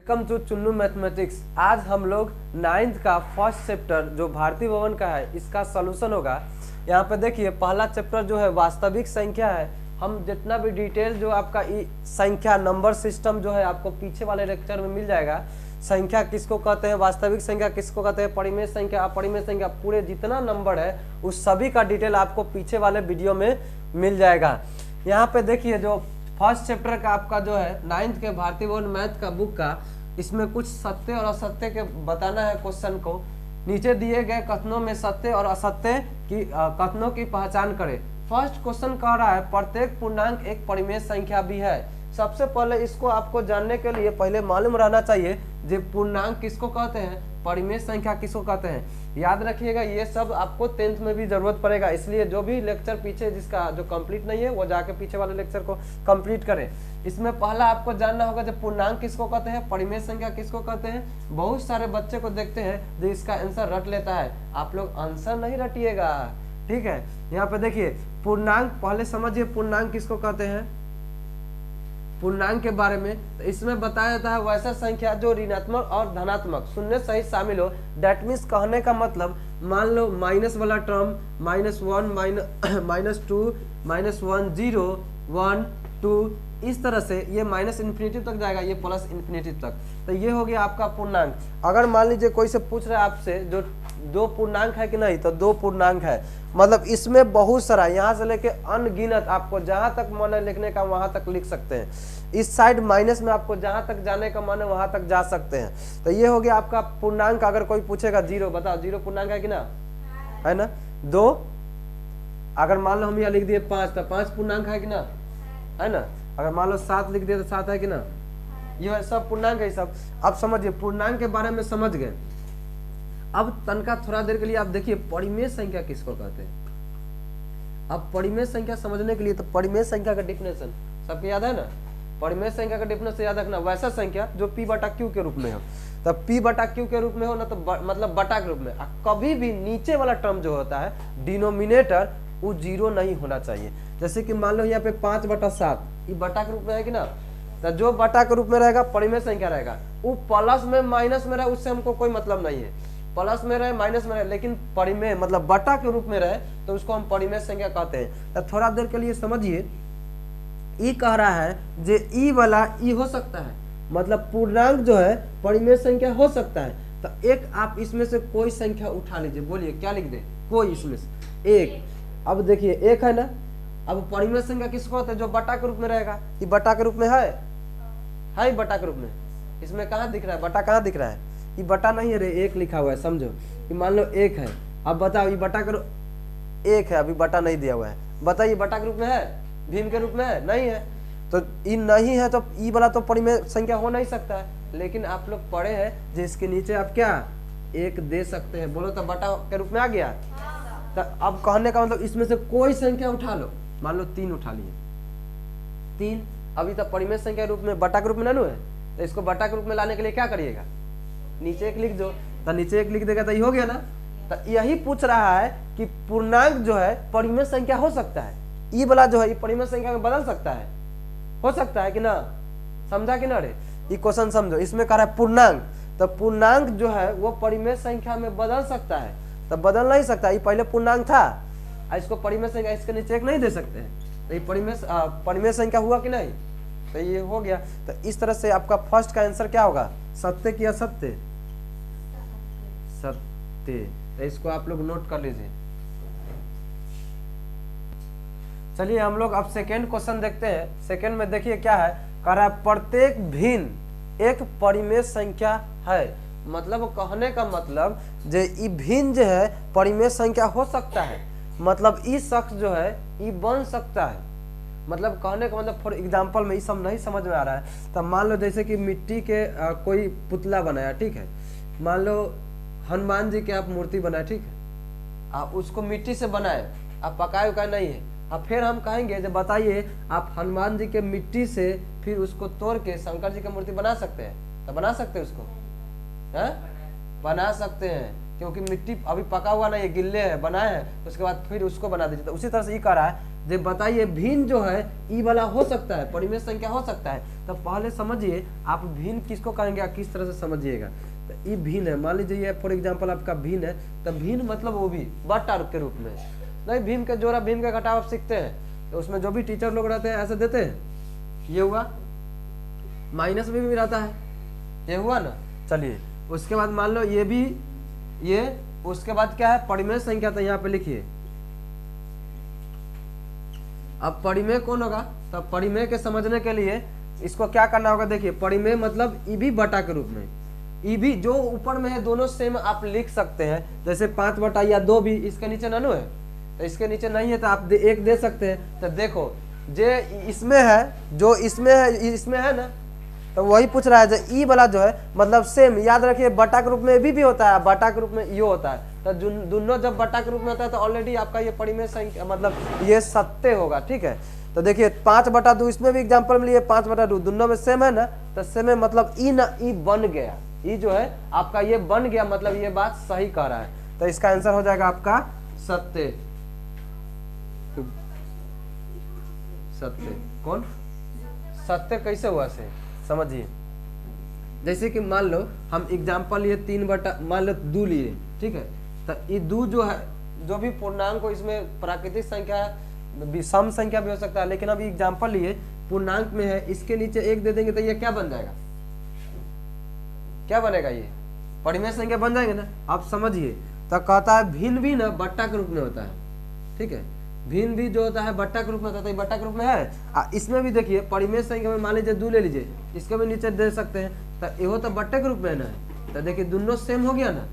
Welcome to Chunnu mathematics. आज हम लोग 9th का फर्स्ट चैप्टर जो भारतीय भवन का है इसका सॉल्यूशन होगा। यहाँ पे देखिए पहला चैप्टर जो है वास्तविक संख्या है। हम जितना भी डिटेल जो आपका संख्या नंबर सिस्टम जो है आपको पीछे वाले लेक्चर में मिल जाएगा। संख्या किसको कहते हैं, वास्तविक संख्या किसको कहते हैं, परिमेय संख्या, अपरिमेय संख्या, पूरे जितना नंबर है उस सभी का डिटेल आपको पीछे वाले वीडियो में मिल जाएगा। यहाँ पे देखिए जो फर्स्ट चैप्टर का आपका जो है 9th के भारतीय भवन मैथ का बुक का, इसमें कुछ सत्य और असत्य के बताना है क्वेश्चन को। नीचे दिए गए कथनों में सत्य और असत्य की कथनों की पहचान करें। फर्स्ट क्वेश्चन कह रहा है प्रत्येक पूर्णांक एक परिमेय संख्या भी है। सबसे पहले इसको आपको जानने के लिए पहले मालूम रहना चाहिए जो पूर्णांक किसको कहते हैं, परिमेय संख्या किसको कहते हैं। याद रखिएगा ये सब आपको 10th में भी जरूरत पड़ेगा, इसलिए जो भी लेक्चर पीछे जिसका जो कंप्लीट नहीं है वो जाके पीछे वाले लेक्चर को कंप्लीट करें। इसमें पहला आपको जानना होगा जो पूर्णांक किसको कहते हैं, परिमेय संख्या किसको कहते हैं। बहुत सारे बच्चे को देखते हैं जो इसका आंसर रट लेता है, आप लोग आंसर नहीं रटिएगा, ठीक है। यहाँ पे देखिए पूर्णांक पहले समझिए पूर्णांक किसको कहते हैं। पूर्णांक के बारे में तो इसमें बताया जाता है वैसा संख्या जो ऋणात्मक और धनात्मक शून्य सहित शामिल हो। दैट मीन्स कहने का मतलब मान लो माइनस वाला टर्म -1 -2 -1 0 1 2 इस तरह से ये माइनस इन्फिनिटी तक जाएगा, ये प्लस इन्फिनिटी तक। तो ये हो गया आपका पूर्णांक। अगर मान लीजिए कोई से पूछ रहा है आपसे जो दो पूर्णांक है कि नहीं, तो दो पूर्णांक है, मतलब इसमें बहुत सारा यहाँ से लेके अनगिनत आपको जहां तक मन है लिखने का वहां तक लिख सकते हैं। इस साइड माइनस में आपको जहां तक जाने का मन है वहां तक जा सकते हैं। तो ये हो गया आपका पूर्णांक। अगर कोई पूछेगा जीरो, बताओ जीरो पूर्णांक है कि ना, है ना। दो, अगर मान लो हम यहाँ लिख दिए 5 तो 5 पूर्णांक है कि ना, है ना। अगर मान लो 7 लिख दिए तो 7 है कि ना। ये सब पूर्णांक है सब। अब समझिए पूर्णांक के बारे में समझ गए। अब तनका थोड़ा देर के लिए आप देखिए परिमेय संख्या किसको कहते हैं। अब परिमेय संख्या समझने के लिए तो परिमेय संख्या का डिफिनेशन सबको याद है ना। परिमेय संख्या का डिफिनेशन याद रखना, वैसा संख्या जो p बटा q के रूप में हो। तब p बटा q के रूप में हो ना तो मतलब बटा के रूप में। कभी भी नीचे वाला टर्म जो होता है डिनोमिनेटर वो जीरो नहीं होना चाहिए। जैसे कि मान लो यहाँ पे 5 बटा 7 ये बटा के रूप में है कि ना, तो जो बटा के रूप में रहेगा परिमेय संख्या रहेगा। वो प्लस में माइनस में रहे उससे हमको कोई मतलब नहीं है, प्लस में रहे माइनस में रहे, लेकिन परिमेय मतलब बटा के रूप में रहे तो उसको हम परिमेय संख्या कहते हैं। तो थोड़ा देर के लिए समझिए, ई कह रहा है जे ई वाला ई हो सकता है, मतलब पूर्णांक जो है परिमेय संख्या हो सकता है। तो एक आप इसमें से कोई संख्या उठा लीजिए, बोलिए क्या लिख दे, कोई इसमें से एक। अब देखिए एक है ना, अब परिमेय संख्या किसको होता है, जो बटा के रूप में रहेगा। ये बटा के रूप में है बटा के रूप में। इसमें कहाँ दिख रहा है, बटा कहाँ दिख रहा है, ये बटा नहीं है रे, एक लिखा हुआ है, समझो। ये मान लो एक है, अब बताओ ये बटा के एक है, अभी बटा नहीं दिया हुआ है, बताइए बटा के रूप में है, भीम के रूप में है, नहीं है। तो ई नहीं है तो ई वाला तो परिमेय संख्या हो नहीं सकता है। लेकिन आप लोग पढ़े हैं जिसके नीचे आप क्या एक दे सकते हैं, बोलो तो बटा के रूप में आ गया। तो अब कहने का मतलब इसमें से कोई संख्या उठा लो, मान लो 3 उठा लिए, 3 अभी तक परिमेय संख्या रूप में बटा के रूप में नहीं है। तो इसको बटा के रूप में लाने के लिए क्या करिएगा, नीचे एक लिख दो। तो नीचे एक लिख देगा तो ये हो गया ना। तो यही पूछ रहा है कि पूर्णांक जो है परिमेय संख्या हो सकता है, ई वाला जो है परिमेय संख्या में बदल सकता है, हो सकता है कि ना, समझा कि ना रे। ये क्वेश्चन समझो, इसमें कह रहा है पूर्णांक, तो पूर्णांक जो है वो परिमेय संख्या में बदल सकता है। तो बदल नहीं सकता, ये पहले पूर्णांक था, इसको परिमेय संख्या इसके नीचे एक नहीं दे सकते हैं। तो ये परिमेय संख्या हुआ कि नहीं, तो ये हो गया। तो इस तरह से आपका फर्स्ट का आंसर क्या होगा, सत्य कि असत्य, सत्य। तो इसको आप लोग नोट कर लीजिए। चलिए हम लोग अब सेकेंड क्वेश्चन देखते हैं। सेकेंड में देखिए क्या है, कह रहा है प्रत्येक भिन्न एक परिमेय संख्या है। मतलब कहने का मतलब जो ई भिन्न जो है परिमेय संख्या हो सकता है, मतलब ई शख्स जो है ई बन सकता है। मतलब कहने का मतलब फॉर एग्जाम्पल में ये सब नहीं समझ में आ रहा है तो मान लो जैसे कि मिट्टी के कोई पुतला बनाया, ठीक है। मान लो हनुमान जी के आप मूर्ति बनाए, ठीक है। आप उसको मिट्टी से बनाए, आप पकाए उकाए नहीं है। अब फिर हम कहेंगे जब बताइए आप हनुमान जी के मिट्टी से फिर उसको तोड़ के शंकर जी की मूर्ति बना सकते हैं, तो बना सकते हैं उसको, है बना सकते हैं, क्योंकि मिट्टी अभी पका हुआ नहीं है, गिल्ले है, बनाए हैं, उसके बाद फिर उसको बना दीजिए। तो उसी तरह से ये कह रहा है जे बताइए भिन्न जो है ई वाला हो सकता है, परिमेय संख्या हो सकता है। तो पहले समझिए आप भिन्न किसको कहेंगे, किस तरह से समझिएगा। तो ये भिन्न है, मान लीजिए ये फॉर एग्जांपल आपका भिन्न है, तो भिन्न मतलब वो भी बटा के रूप में नहीं, भीम के जोड़ा भीम के घटाव आप सीखते हैं तो उसमें जो भी टीचर लोग रहते हैं ऐसे देते हैं, ये हुआ माइनस में भी रहता है, ये हुआ ना। चलिए उसके बाद मान लो ये भी ये, उसके बाद क्या है परिमेय संख्या, तो यहाँ पे लिखिए अब परिमेय कौन होगा। तो परिमेय के समझने के लिए इसको क्या करना होगा, देखिए परिमेय मतलब ई भी बटा के रूप में, ई भी जो ऊपर में है दोनों सेम आप लिख सकते हैं, जैसे 5 बटा या 2 भी, इसके नीचे नानो है तो इसके नीचे नहीं है तो आप एक दे सकते हैं। तो देखो जे इसमें है, जो इसमें है ना, तो वही पूछ रहा है जो ई वाला जो है मतलब सेम, याद रखिए बटा के रूप में भी होता है, बटा के रूप में यो होता है। तो दोनों जब बटा के रूप में होता है तो ऑलरेडी आपका ये परिमेय संख्या मतलब ये सत्य होगा, ठीक है। तो देखिए 5 बटा 2 इसमें भी एग्जाम्पल में लिए 5 बटा 2 दोनों में सेम है ना, तो सेम है मतलब ई ना ई बन गया, ई जो है आपका ये बन गया, मतलब ये बात सही कह रहा है। तो इसका आंसर हो जाएगा आपका सत्य। सत्य कौन सत्य कैसे हुआ से समझिए, जैसे कि मान लो हम एग्जाम्पल लिए 3 बटा मान लो 2 लिए, ठीक है। तो ये 2 जो है जो भी पूर्णांक को, इसमें प्राकृतिक संख्या भी, सम संख्या भी हो सकता है, लेकिन अभी एग्जाम्पल लिए पूर्णांक में है, इसके नीचे 1 दे देंगे तो ये क्या बन जाएगा, क्या बनेगा, ये परिमेय संख्या बन जाएंगे ना। आप समझिए तो कहता है भिन्न भी ना बट्टा के रूप में होता है, ठीक है। भिन्न भी जो होता है बट्टा के रूप में होता है, तो ये बट्टा के रूप में है। इसमें भी देखिए परिमेय संख्या में मान लीजिए 2 ले लीजिए, इसके भी नीचे दे सकते हैं, तो ये तो बट्टे के रूप में है ना। तो देखिए दोनों सेम हो गया ना,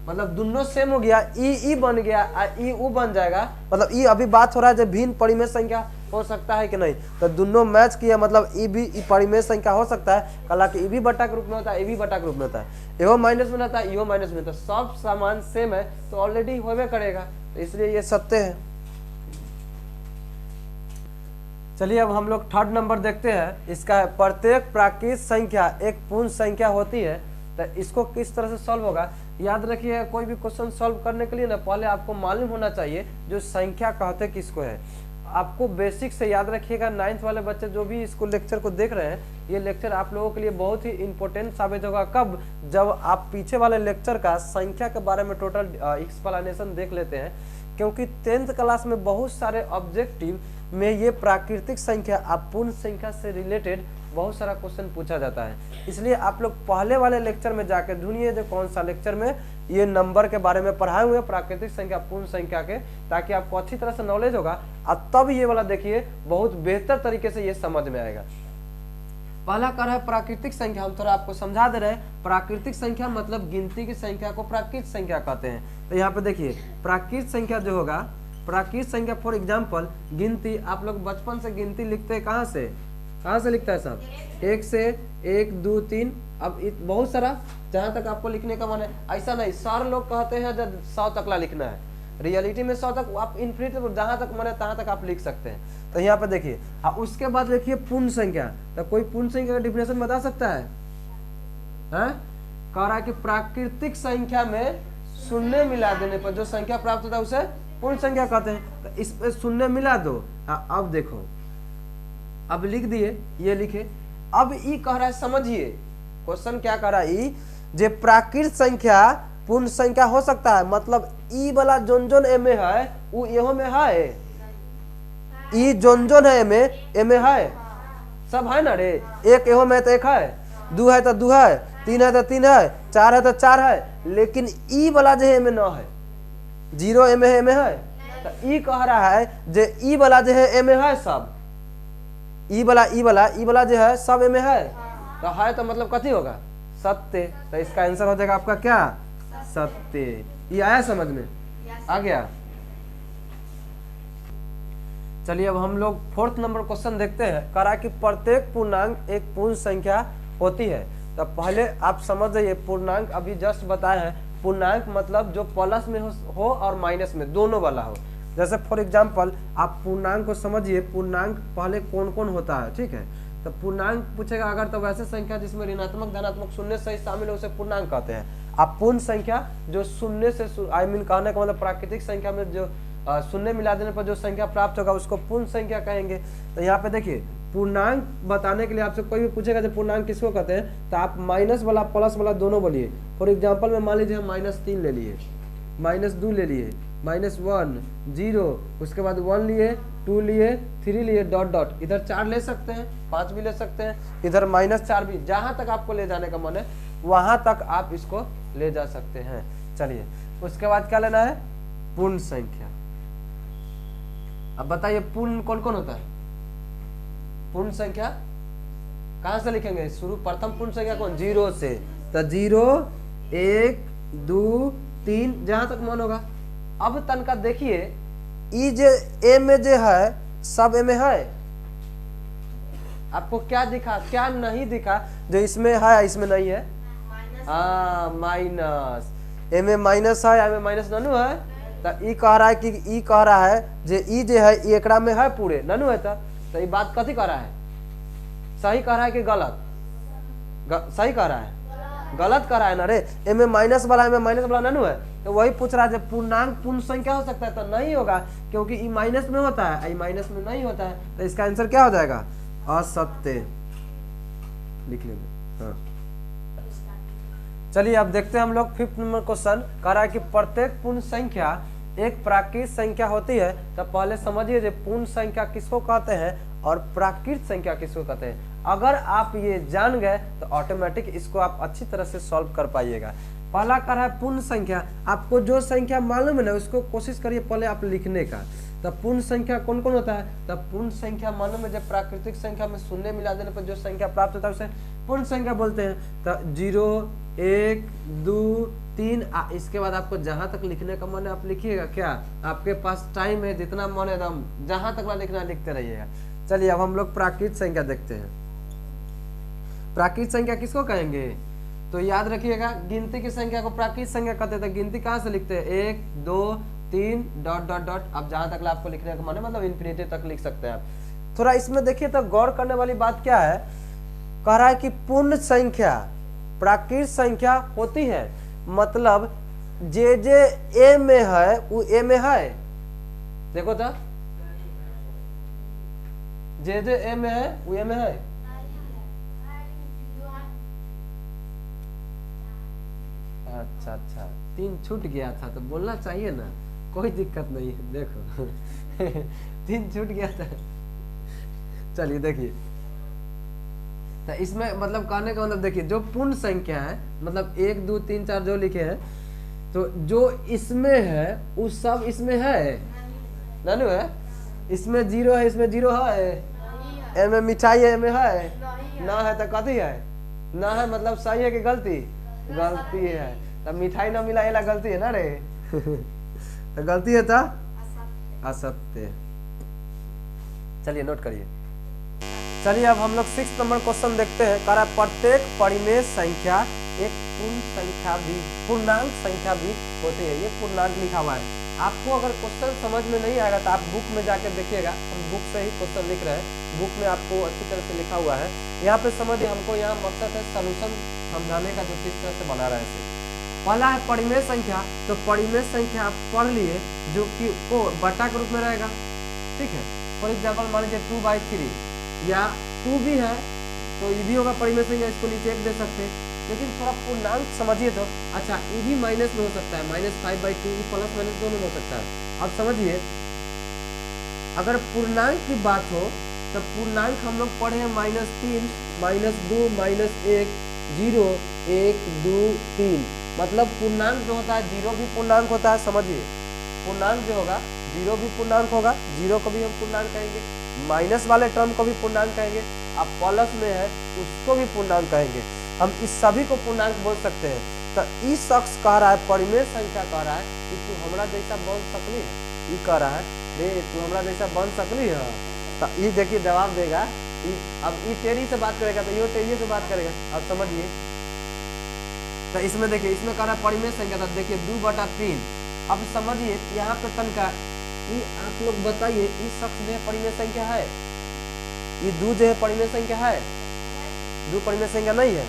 मतलब दोनों सेम हो गया, ई बन गया, ई उ बन जाएगा, मतलब ई अभी बात हो रहा है जब भिन्न परिमेय संख्या हो सकता है कि नहीं, तो दोनों मैच किया, मतलब ई भी परिमेय संख्या हो सकता है। हालांकि ई भी बट्टा के रूप में होता है, ई भी बट्टा के रूप में होता है, एहो माइनस में रहता है, इहो माइनस में रहता है, सब सामान सेम है तो ऑलरेडी होबे करेगा, तो इसलिए ये सत्य है। चलिए अब हम लोग थर्ड नंबर देखते हैं, इसका है प्रत्येक प्राकृतिक संख्या एक पूर्ण संख्या होती है। तो इसको किस तरह से सॉल्व होगा, याद रखिए कोई भी क्वेश्चन सॉल्व करने के लिए ना पहले आपको मालूम होना चाहिए जो संख्या कहते किसको है। आपको बेसिक से याद रखिएगा, 9th वाले बच्चे जो भी इसको लेक्चर को देख रहे हैं, ये लेक्चर आप लोगों के लिए बहुत ही इंपॉर्टेंट साबित होगा। कब, जब आप पीछे वाले लेक्चर का संख्या के बारे में टोटल एक्सप्लेनेशन देख लेते हैं, क्योंकि 10th क्लास में बहुत सारे ऑब्जेक्टिव में ये प्राकृतिक संख्या अपूर्ण संख्या से रिलेटेड बहुत सारा क्वेश्चन पूछा जाता है। इसलिए आप लोग पहले वाले लेक्चर में जाकर ढूंढिए जो कौन सा लेक्चर में ये नंबर के बारे में पढ़ाए हुए प्राकृतिक संख्या पूर्ण संख्या के, ताकि आपको अच्छी तरह से नॉलेज होगा और तब ये वाला देखिए बहुत बेहतर तरीके से ये समझ में आएगा। पहला कह रहा है प्राकृतिक संख्या, हम थोड़ा आपको समझा दे रहे हैं। प्राकृतिक संख्या मतलब गिनती की संख्या को प्राकृतिक संख्या कहते हैं। तो यहाँ पे देखिए प्राकृतिक संख्या जो होगा, प्राकृतिक संख्या फॉर एग्जाम्पल गिनती, आप लोग बचपन से गिनती लिखते हैं, कहाँ से लिखता है साहब, 1 से 1 2 3, अब बहुत सारा जहाँ तक आपको लिखने का मन है, ऐसा नहीं सारे लोग कहते हैं जब 100 तकला लिखना है, रियलिटी में 100 तक आप इनफिनिट जहाँ तक मन है तहाँ तक आप लिख सकते हैं। तो यहाँ पे देखिए उसके बाद देखिए पूर्ण संख्या, तो कोई पूर्ण संख्या का डिफिनेशन बता सकता है? कह रहा है कि प्राकृतिक संख्या में शून्य मिला देने पर जो संख्या प्राप्त होता है उसे पूर्ण संख्या कहते हैं। तो इस पे शून्य मिला दो, अब देखो अब लिख दिए, ये लिखे। अब ई कह रहा है, समझिए क्वेश्चन क्या कह रहा है, ई जे प्राकृतिक संख्या पूर्ण संख्या हो सकता है, मतलब ई वाला जोन जोन ए में है वो एहो में है, ई जोन जोन है ए में है, सब है ना रे, एक एहो में तो एक है, 2 है तो 2 है, 3 है तो 3 है, 4 है तो 4 है, लेकिन ई वाला जो है में न है, 0 ए में है। तो ई कह रहा है जे ई वाला जो है ए में है, सब ई वाला जो है सब ए में है, तो मतलब कथी होगा, सत्य। तो इसका आंसर हो जाएगा आपका क्या, सत्य। ये आया समझ में, आ गया। चलिए अब हम लोग 4th नंबर क्वेश्चन देखते हैं। कह रहा है कि प्रत्येक पूर्णांक एक पूर्ण संख्या होती है। तो पहले आप समझ जाइए, पूर्णांक अभी जस्ट बताया है, पूर्णांक मतलब जो प्लस में हो और माइनस में दोनों वाला हो। जैसे फॉर एग्जांपल आप पूर्णांक को समझिए, पूर्णांक पहले कौन कौन होता है, ठीक है। तो पूर्णांक पूछेगा अगर, तो वैसे संख्या जिसमें ऋणात्मक धनात्मक शून्य सही शामिल है उसे पूर्णांक कहते हैं। आप पूर्ण संख्या जो शून्य से कहने का मतलब प्राकृतिक संख्या में जो शून्य मिला देने पर जो संख्या प्राप्त होगा उसको पूर्ण संख्या कहेंगे। तो यहाँ पे देखिए पूर्णांक बताने के लिए आपसे कोई भी पूछेगा जो पूर्णांक किसको कहते हैं, तो आप माइनस वाला प्लस वाला दोनों बोलिए। फॉर एग्जाम्पल में मान लीजिए हम -3 ले लिए, -2 ले लिए, -1 0, उसके बाद 1 लिए, 2 लिए, 3 लिए, डॉट डॉट, इधर 4 ले सकते हैं, 5 भी ले सकते हैं, इधर -4 भी, जहां तक आपको ले जाने का मन है वहां तक आप इसको ले जा सकते हैं। चलिए उसके बाद क्या लेना है, पूर्ण संख्या। अब बताइए पूर्ण कौन कौन होता है, पूर्ण संख्या कहां से लिखेंगे, शुरू प्रथम पूर्ण संख्या कौन, 0 से, तो 0 1 2 3 जहां तक मन होगा। अब तनका देखिए ई जे ए में जे है सब ए में है, आपको क्या दिखा क्या नहीं दिखा, जो इसमें है इसमें नहीं है, माइनस, ए में माइनस है, ए में माइनस ननु है, तो ई कह रहा है कि ई कह रहा है जे ई जे है ई एकरा में है पूरे ननु है, तो ये बात कथी कह रहा है, सही कह रहा है कि गलत, सही कह रहा है, गलत कर रहा है ना रे, ए में माइनस वाला ननु है, तो वही पूछ रहा है जब पूर्णांक पूर्ण संख्या हो सकता है, तो नहीं होगा क्योंकि ई माइनस में होता है, ई माइनस में नहीं होता है, तो इसका आंसर क्या हो जाएगा, असत्य लिख लेंगे। हाँ चलिए अब देखते हैं हम लोग 5th नंबर क्वेश्चन, कह रहा है कि प्रत्येक पूर्ण संख्या एक प्राकृत संख्या होती है। तो पहले समझिए जो पूर्ण संख्या किसको कहते हैं और प्राकृत संख्या किसको कहते हैं। अगर आप ये जान गए तो ऑटोमेटिक इसको आप अच्छी तरह से सॉल्व कर पाइएगा। पहला कर रहा है पूर्ण संख्या, आपको जो संख्या मालूम है ना उसको कोशिश करिए पहले आप लिखने का। तब पूर्ण संख्या कौन कौन होता है, तब पूर्ण संख्या मालूम है जब प्राकृतिक संख्या में शून्य मिला देने पर जो संख्या प्राप्त होता है उसे पूर्ण संख्या बोलते हैं। तो 0 1 2 3, इसके बाद आपको जहां तक लिखने का मन है आप लिखिएगा, क्या आपके पास टाइम है, जितना मन है एकदम जहां तक लिखना लिखते रहिएगा। चलिए अब हम लोग प्राकृत संख्या देखते हैं। प्राकृत संख्या किसको कहेंगे, तो याद रखिएगा गिनती की संख्या को प्राकृत संख्या कहते हैं। गिनती कहाँ से लिखते हैं, 1 2 3 डॉट डॉट डॉट, अब जहां तक आपको लिखने का मन है मतलब इन्फिनिटी तक लिख सकते हैं आप। थोड़ा इसमें देखिए तो गौर करने वाली बात क्या है, कह रहा है कि पूर्ण संख्या प्राकृत संख्या होती है, मतलब जे ए में है वो ए में है, देखो तो जे ए में है वो ए में है। अच्छा 3 छूट गया था तो बोलना चाहिए ना, कोई दिक्कत नहीं है, देखो 3 छूट गया था। चलिए देखिए तो इसमें मतलब कहने का मतलब देखिए जो पूर्ण संख्या है मतलब 1 2 3 4 जो लिखे हैं, तो जो इसमें है वो सब इसमें है नानू है, इसमें 0 है, इसमें 0 है, ए में मिठाई है, ए में है ना, है तो कथी है ना है, मतलब सही है कि गलती, गलती है। तब मिठाई ना मिला ये गलती है ना रे तो गलती है था असत्य। चलिए नोट करिए। चलिए अब हम लोग 6th नंबर क्वेश्चन देखते हैं। कह रहा है प्रत्येक परिमेय संख्या एक पूर्ण संख्या भी पूर्णांक संख्या भी होती है। ये पूर्णांक लिखा हुआ है। आपको अगर क्वेश्चन समझ में नहीं आएगा तो आप बुक में जाकर देखिएगा, हम बुक से ही क्वेश्चन लिख रहे हैं, बुक में आपको अच्छी तरह से लिखा हुआ है। यहाँ पे समझिए, हमको यहाँ मकसद है सोल्यूशन समझाने का, जो किस तरह से बना रहे हैं। पहला है परिमेय संख्या, तो परिमेय संख्या आप पढ़ लिए जो कि वो बटा के रूप में रहेगा, ठीक है। फॉर एग्जाम्पल मान लीजिए 2/3 या 2 भी है तो ये भी होगा परिमेय संख्या, इसको नीचे 1 दे सकते हैं। लेकिन थोड़ा पूर्णांक समझिए तो अच्छा ये भी माइनस में हो सकता है, -5/2 प्लस माइनस दोनों में हो सकता है। अब समझिए अगर पूर्णांक की बात हो तो पूर्णांक हम लोग पढ़े हैं -3 -2 -1 0 1 2 3, मतलब पूर्णांक जो होता है 0 भी पूर्णांक होता है। समझिए पूर्णांक जो होगा 0 भी पूर्णांक होगा, 0 को भी हम पूर्णांक कहेंगे, माइनस वाले टर्म को भी पूर्णांक कहेंगे, अब प्लस में है उसको भी पूर्णांक कहेंगे। हम इस सभी को पूर्णांक बोल सकते हैं। तो इस शख्स कह रहा है परिमेय संख्या कह रहा है कि तू हमरा जैसा बन सकली है, ये कह रहा है रे तू हमरा जैसा बन सकली है। तो ये देखिए जवाब देगा, अब ये टेढ़ी से बात करेगा तो ये टेढ़ी से बात करेगा। अब समझिए तो इसमें देखिए इसमें कह रहा है परिमेय संख्या, तो देखिए 2/3। अब समझिए यहाँ पे तन का ये आप लोग बताइए इस शख्स जो है परिमेय संख्या है, ये 2 जो है परिमेय संख्या है, 2 परिमेय संख्या नहीं है,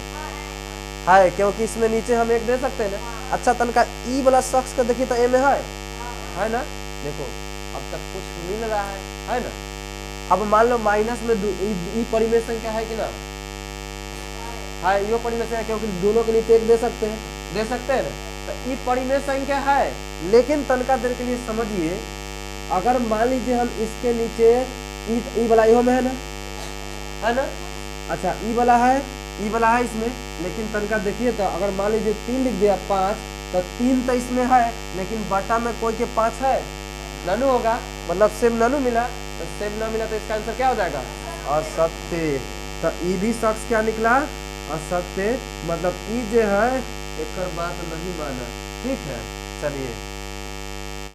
है क्योंकि इसमें नीचे हम 1 दे सकते हैं ना। अच्छा तन का ई वाला शख्स का देखिए तो ए में है ना, देखो अब तक कुछ मिल रहा है ना। अब मान लो माइनस में ई परिमेय संख्या है कि ना, है यो परिमेय संख्या, क्योंकि दोनों के नीचे एक दे सकते हैं ना, तो ई परिमेय संख्या है। लेकिन तनका देर के लिए समझिए, अगर मान लीजिए हम इसके नीचे ई वाला इहो में है ना, अच्छा ई वाला है इसमें, लेकिन तनका देखिए तो अगर मान लीजिए 3 लिख दिया 5, तो 3 तो इसमें है, लेकिन बटा में कोई के 5 है, ननु होगा, मतलब सेम ननु मिला, तो सेम ना मिला तो इसका आंसर क्या हो जाएगा, असत्य। तो ई भी शख्स क्या निकला, असत्य, मतलब ई जो है एक बात नहीं माना। ठीक है, चलिए।